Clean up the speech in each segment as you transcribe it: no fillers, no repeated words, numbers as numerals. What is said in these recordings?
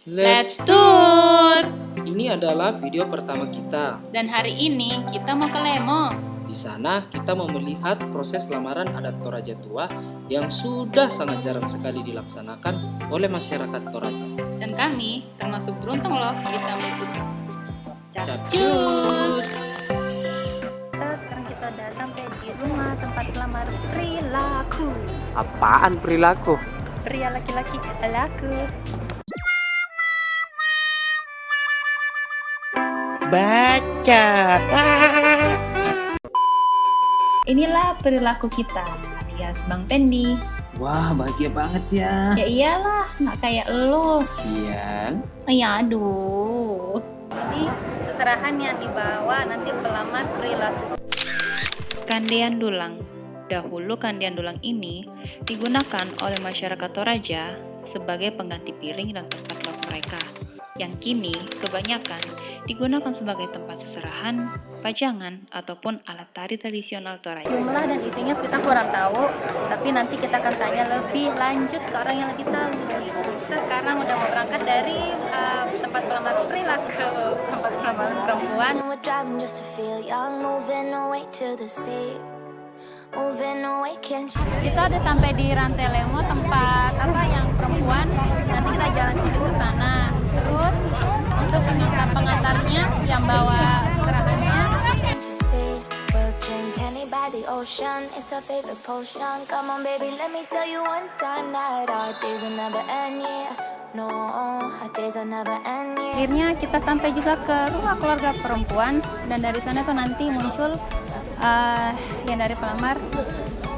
Let's tour! Ini adalah video pertama kita. Dan hari ini kita mau ke Lemo. Di sana kita mau melihat proses lamaran adat Toraja tua yang sudah sangat jarang sekali dilaksanakan oleh masyarakat Toraja. Dan kami termasuk beruntung loh bisa mengikuti. Capcus! Sekarang kita udah sampai di rumah tempat lamar perilaku. Apaan perilaku? Pria laki-laki laku. Baca! Inilah perilaku kita, alias Bang Pendi. Wah, bahagia banget ya. Ya iyalah, nggak kayak lo. Kian. Ya aduh. Ini seserahan yang dibawa nanti pelamar perilaku. Kandian Dulang. Dahulu kandian dulang ini digunakan oleh masyarakat Toraja sebagai pengganti piring dan tempat lauk mereka, yang kini kebanyakan digunakan sebagai tempat seserahan, pajangan, ataupun alat tari tradisional Toraja. Jumlah dan isinya kita kurang tahu, tapi nanti kita akan tanya lebih lanjut ke orang yang lebih tahu. Kita sekarang udah mau berangkat dari tempat pelamar perilaku, tempat pelamar perempuan. We're driving just to feel young, moving away to the sea. Moving away, can't you see? Kita udah sampai di Rantai Lemo, tempat apa yang perempuan. Nanti kita jalan sedikit ke sana. Terus untuk pengantarnya yang bawa seserahannya. Can't you see? We'll drink honey by the ocean. It's our favorite potion. Come on, baby, let me tell you one time that our days will never end, yeah. No, our days will never end, yeah. Akhirnya kita sampai juga ke rumah keluarga perempuan, dan dari sana tuh nanti muncul yang dari pelamar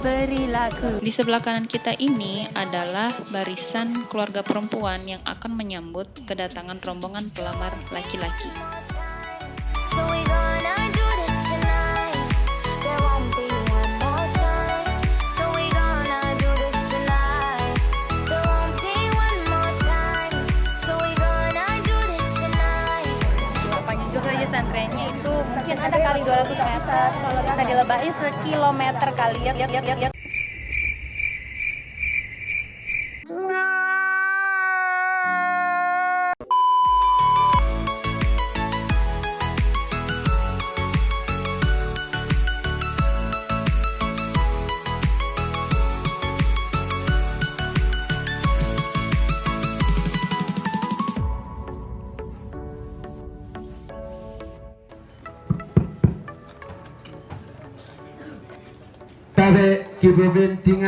perilaku. Di sebelah kanan kita ini adalah barisan keluarga perempuan yang akan menyambut kedatangan rombongan pelamar laki-laki. So we gonna do this tonight. There won't be one more time. So we gonna do this tonight. There won't be one more time. So we gonna do this tonight. Apanya juga ya santrennya itu mungkin ada kali 200 meter, kalau bisa dilebahin sekilometer kali ya.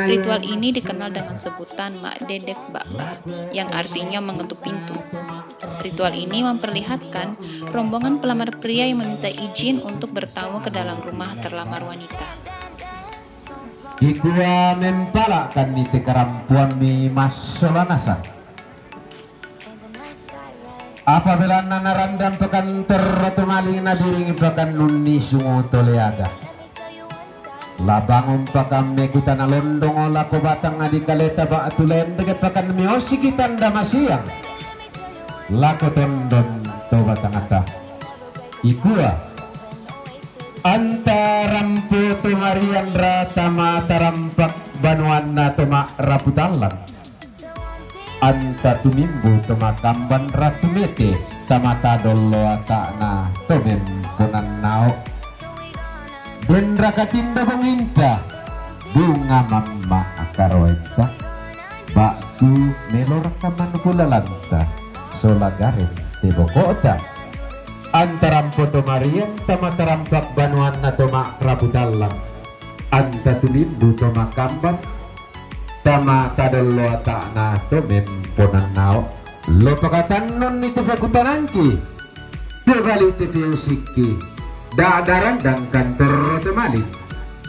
Ritual ini dikenal dengan sebutan Mak Dedek Mbak, yang artinya mengetuk pintu. Ritual ini memperlihatkan rombongan pelamar pria yang meminta izin untuk bertamu ke dalam rumah terlamar wanita. Ikua mempalakan ni kerampuan mi masolanasa. Apabila nanarandam pekan terrotumaling nabiring pekan nunni sungu toleaga. Labangum pakam me kita na londong ola ko batang adi kaleta ba atulen dege pakan miosi kita ndamasiang. Lako tondon to batang ata. Ikua antarampu tumarian ratama tarampak banuan na tuma raputalan. Anta tumimbu tuma kamban ratumete tamata dollo ata na tomem kunan nao. Bendra katinda penginta bunga mama akaroenta baktu melor kaman kulalanta solagarin tebokota antaram foto marian tamatarampak banuan na toma rabudalang anta tulimbu toma kamban tama tadallo ata na tomem ponanao lo pakatan nun itu pakutanangki terbalik tepiusiki daadaran dan kantor temali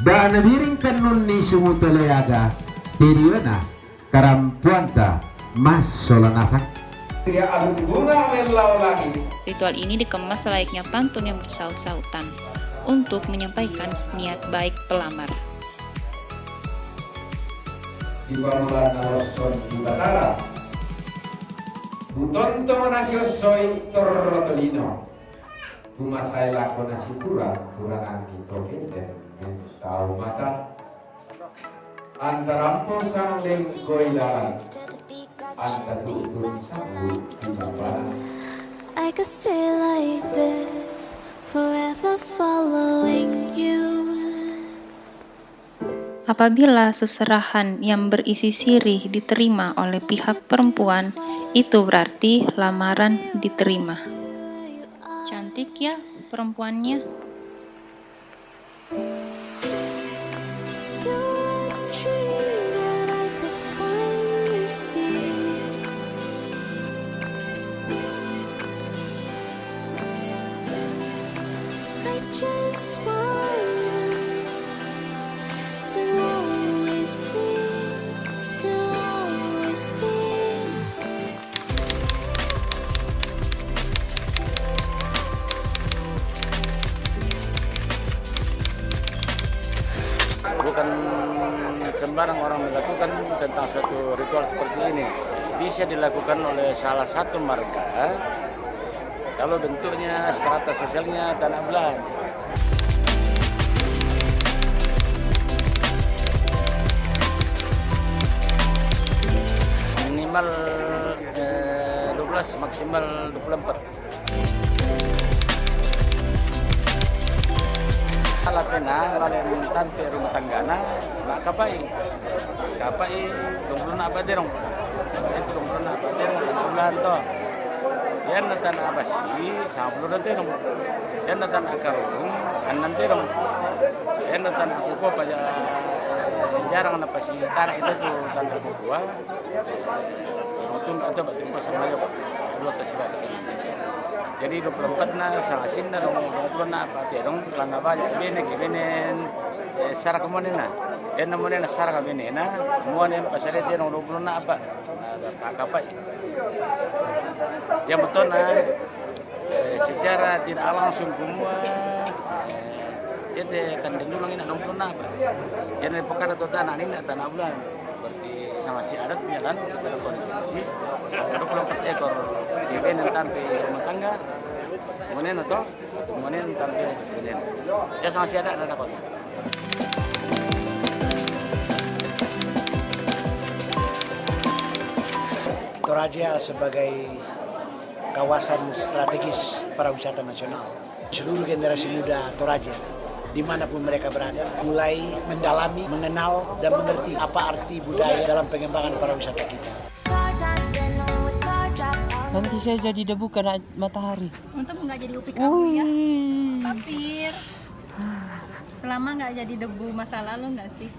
da nabiring kanun ni sumutaleaga hiriona karampuanta mas solanasak. Ritual ini dikemas layaknya pantun yang bersaut-sautan untuk menyampaikan niat baik pelamar. Di bulan Nawason di Batara, Butonto nasio soy torrotolino. Tumasay lako na sikuran, kurangan ito kete, tahu mata. Antarampo sang lengkoy lalan, Anda turun sambut Bapak. I could stay like this, forever following you. Apabila seserahan yang berisi sirih diterima oleh pihak perempuan, itu berarti lamaran diterima. Cantik ya perempuannya. You're a dream that I could finally see. I just want us to always be, to always be. Bukan sembarang orang melakukan tentang suatu ritual seperti ini. Bisa dilakukan oleh salah satu marga kalau bentuknya strata sosialnya tanah belang. Minimal 12, maksimal 24. Alat pena kalian tante rumah tanggana nak kapai dong apa derong itu dong apa derong bulan to yan natan abasi sablo na derong yan natan akarung anan derong yan natan kuko pada jarang na pasi tanah itu tuh tanah kuko tun ada batin ko sama yo dua kasih jadi 24 na sa asin na dong 20 na pati dong lang ba bene kibenen sara kemana na yan na muna na sara kemana na mo na pasare din dong 20 na apa kakapay yang betul na secara tidak langsung semua jadi kan dinulangin na 20 na apa yan na pokara to tanah ini tanah bulan berarti sama si adat jalan secara konstitusi 24 ekor kibenen tanpa rumah tangga kemudian atau kemudian tampil kemudian ya sangat siada ada dapat. Toraja sebagai kawasan strategis pariwisata nasional. Seluruh generasi muda Toraja dimanapun mereka berada mulai mendalami, mengenal dan mengerti apa arti budaya dalam pengembangan pariwisata kita. Nanti saya jadi debu kena matahari. Untuk nggak jadi upik kamu ya, Papir. Selama nggak jadi debu masa lalu nggak sih?